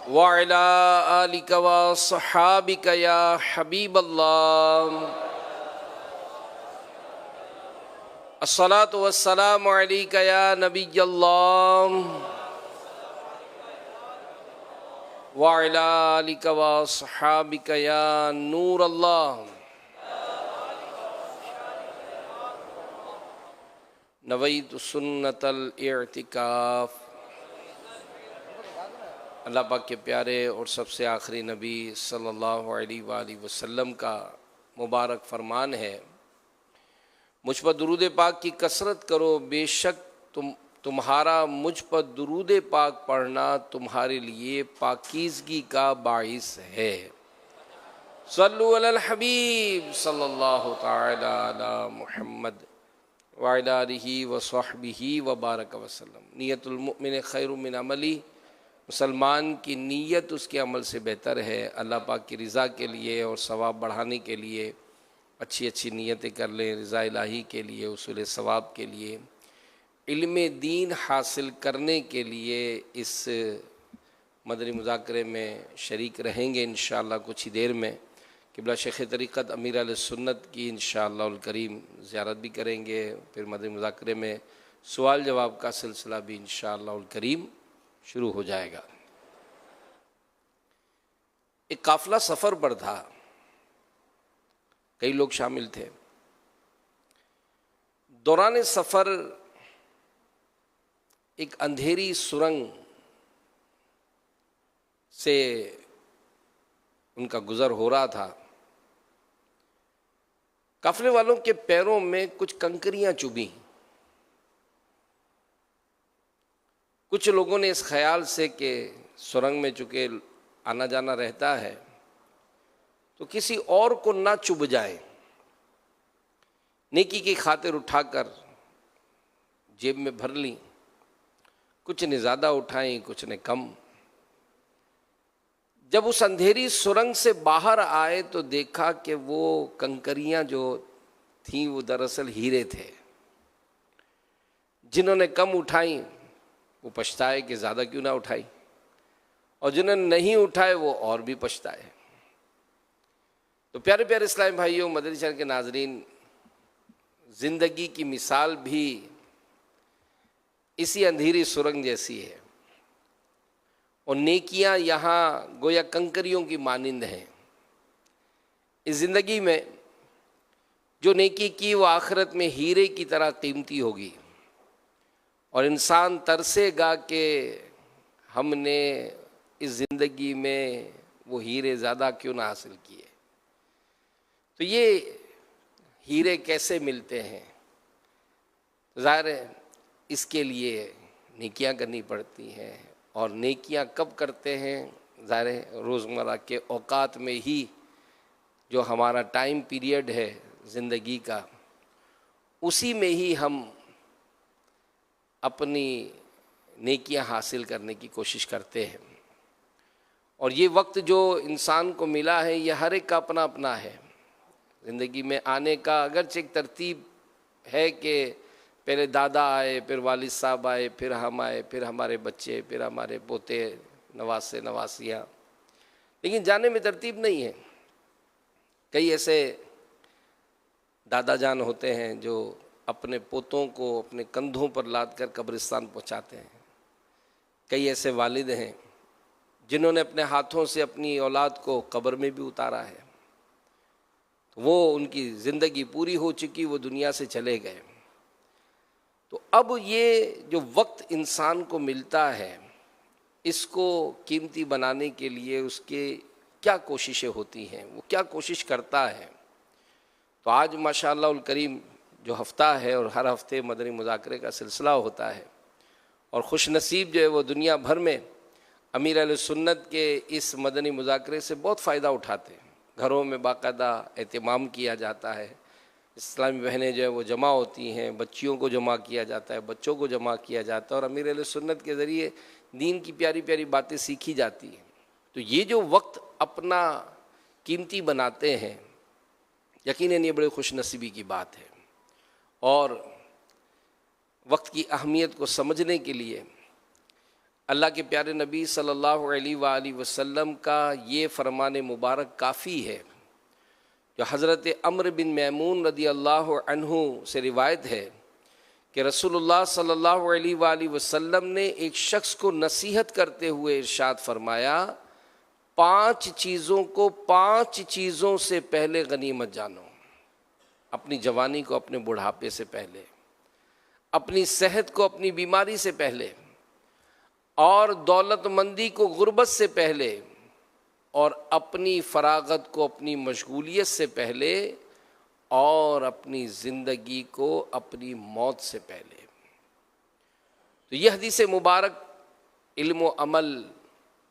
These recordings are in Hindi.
वअला आलिका व सहाबिका या हबीब अल्लाह। अस्सलातु वस्सलामु अलैका या नबी अल्लाह वअला आलिका व सहाबिका या नूर अल्लाह। नवैतु सुन्नतल इअ्तिकाफ। अल्लाह पाक के प्यारे और सबसे आखिरी नबी सल्लल्लाहु अलैहि वसल्लम का मुबारक फरमान है, मुझ पर दुरूद पाक की कसरत करो, बेशक तुम्हारा मुझ पर दुरूद पाक पढ़ना तुम्हारे लिए पाकीज़गी का बाइस है। सल्लु अलल हबीब सल्लल्लाहु तआला अला मुहम्मद व अला आलिहि व सहबिहि व बारक वसल्लम। नियतुल मुमिन खैरु मिन अमली, मुसलमान की नीयत उसके अमल से बेहतर है। अल्लाह पाक की रज़ा के लिए और सवाब बढ़ाने के लिए अच्छी अच्छी नीयतें कर लें, रज़ा इलाही के लिए, उसूल सवाब के लिए, इल्म दीन हासिल करने के लिए इस मदनी मुज़ाकरे में शरीक रहेंगे इंशाअल्लाह। कुछ ही देर में क़िबला शेख़ तरीक़त अमीर अहले सुन्नत की इंशाअल्लाह करीम ज़ियारत भी करेंगे। फिर मदनी मुज़ाकरे में सवाल जवाब का सिलसिला भी इंशाअल्लाह करीम शुरू हो जाएगा। एक काफ़िला सफ़र पर था, कई लोग शामिल थे। दौरान सफ़र एक अंधेरी सुरंग से उनका गुज़र हो रहा था। काफ़िले वालों के पैरों में कुछ कंकरियां चुभी। कुछ लोगों ने इस ख्याल से कि सुरंग में चूँकि आना जाना रहता है तो किसी और को ना चुभ जाए, नेकी की खातिर उठाकर जेब में भर ली। कुछ ने ज़्यादा उठाई, कुछ ने कम। जब उस अंधेरी सुरंग से बाहर आए तो देखा कि वो कंकरियां जो थीं वो दरअसल हीरे थे। जिन्होंने कम उठाई वो पछताए कि ज़्यादा क्यों ना उठाई, और जिन्होंने नहीं उठाए वो और भी पछताए। तो प्यारे प्यारे इस्लामी भाइयों, मदनी चैनल के नाजरीन, ज़िंदगी की मिसाल भी इसी अंधेरी सुरंग जैसी है और नेकियां यहाँ गोया कंकरियों की मानिंद हैं। इस ज़िंदगी में जो नेकी की वो आखिरत में हीरे की तरह कीमती होगी और इंसान तरसेगा कि हमने इस ज़िंदगी में वो हीरे ज़्यादा क्यों ना हासिल किए। तो ये हीरे कैसे मिलते हैं? ज़ाहिर है इसके लिए नेकियां करनी पड़ती हैं, और नेकियां कब करते हैं? ज़ाहिर है रोज़मर्रा के औकात में ही, जो हमारा टाइम पीरियड है ज़िंदगी का, उसी में ही हम अपनी नेकियां हासिल करने की कोशिश करते हैं। और ये वक्त जो इंसान को मिला है ये हर एक का अपना अपना है। ज़िंदगी में आने का अगरचे एक तरतीब है कि पहले दादा आए, फिर वालिद साहब आए, फिर हम आए, फिर हमारे बच्चे, फिर हमारे पोते, नवासे नवासियाँ, लेकिन जाने में तरतीब नहीं है। कई ऐसे दादा जान होते हैं जो अपने पोतों को अपने कंधों पर लाद कर कब्रिस्तान पहुंचाते हैं। कई ऐसे वालिद हैं जिन्होंने अपने हाथों से अपनी औलाद को कब्र में भी उतारा है। तो वो उनकी ज़िंदगी पूरी हो चुकी, वो दुनिया से चले गए। तो अब ये जो वक्त इंसान को मिलता है, इसको कीमती बनाने के लिए उसके क्या कोशिशें होती हैं, वो क्या कोशिश करता है। तो आज माशाअल्लाह उल करीम जो हफ़्ता है, और हर हफ्ते मदनी मुज़ाकरे का सिलसिला होता है, और खुश नसीब जो है वो दुनिया भर में अमीर अहले सुन्नत के इस मदनी मुज़ाकरे से बहुत फ़ायदा उठाते हैं। घरों में बाकायदा एहतमाम किया जाता है, इस्लामी बहनें जो है वो जमा होती हैं, बच्चियों को जमा किया जाता है, बच्चों को जमा किया जाता है, और अमीर अहले सुन्नत के ज़रिए दीन की प्यारी प्यारी बातें सीखी जाती हैं। तो ये जो वक्त अपना कीमती बनाते हैं, यकीनन ये बड़े खुश नसीबी की बात है। और वक्त की अहमियत को समझने के लिए अल्लाह के प्यारे नबी सल्लल्लाहु अलैहि वसल्लम का ये फरमान मुबारक काफ़ी है, जो हज़रत अम्र बिन मैमून रदी अल्लाह अन्हु से रिवायत है कि रसूलुल्लाह सल्लल्लाहु अलैहि वसल्लम ने एक शख्स को नसीहत करते हुए इरशाद फरमाया, 5 चीज़ों को 5 चीज़ों से पहले गनीमत जानो। अपनी जवानी को अपने बुढ़ापे से पहले, अपनी सेहत को अपनी बीमारी से पहले, और दौलतमंदी को गुर्बत से पहले, और अपनी फरागत को अपनी मशगूलियत से पहले, और अपनी ज़िंदगी को अपनी मौत से पहले। तो यह हदीस मुबारक इल्म व अमल,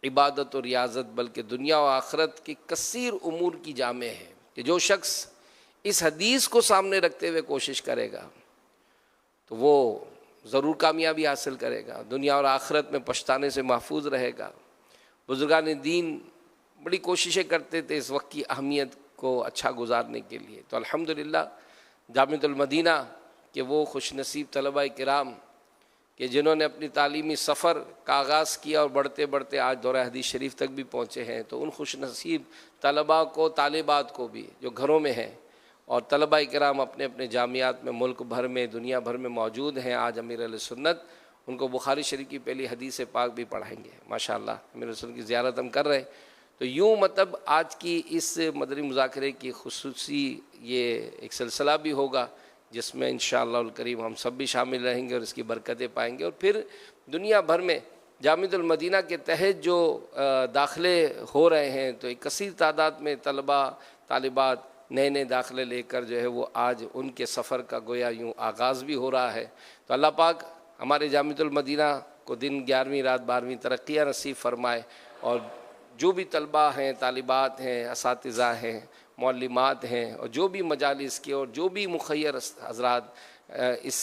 इबादत और रियाजत, बल्कि दुनिया व आखरत की कसीर उमूर की जामे है कि जो शख्स इस हदीस को सामने रखते हुए कोशिश करेगा तो वो ज़रूर कामयाबी हासिल करेगा, दुनिया और आखरत में पछताने से महफूज रहेगा। बुजुर्गान दीन बड़ी कोशिशें करते थे इस वक्त की अहमियत को अच्छा गुजारने के लिए। तो अल्हम्दुलिल्लाह जामिअतुल मदीना के वो खुशनसीब तलबा किराम कि जिन्होंने अपनी तालीमी सफ़र का आगाज़ किया और बढ़ते बढ़ते आज दौरा हदीस शरीफ तक भी पहुँचे हैं, तो उन खुशनसीब तलबा को, तालिबात को भी जो घरों में हैं, और तलबा किराम अपने अपने जामियात में मुल्क भर में, दुनिया भर में मौजूद हैं, आज अमीर अहले सुन्नत उनको बुखारी शरीफ की पहली हदीस पाक भी पढ़ाएंगे। माशाअल्लाह अमीर रसूल की ज़ियारत हम कर रहे हैं। तो यूँ मतलब आज की इस मदनी मुज़ाकरे की खुसूसी ये एक सिलसिला भी होगा जिसमें इंशाअल्लाहुल करीम हम सब भी शामिल रहेंगे और इसकी बरकतें पाएंगे। और फिर दुनिया भर में जामिअतुल मदीना के तहत जो दाखिले हो रहे हैं, तो एक कसीर तादाद में तलबा तालिबात नए नए दाखिले लेकर जो है वो आज उनके सफ़र का गोया यूँ आगाज़ भी हो रहा है। तो अल्लाह पाक हमारे जामिअतुल मदीना को दिन 11वीं रात 12वीं तरक्कियाँ नसीब फरमाए, और जो भी तलबा हैं, तालिबात हैं, असातिज़ा हैं, मौल्लिमात हैं, और जो भी मजालिस के और जो भी मुखय्यर हज़रात इस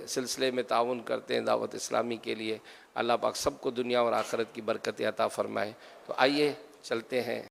सिलसिले में ताउन करते हैं दावत इस्लामी के लिए, अल्लाह पाक सबको दुनिया और आखिरत की बरकत अता फ़रमाए। तो आइए चलते हैं।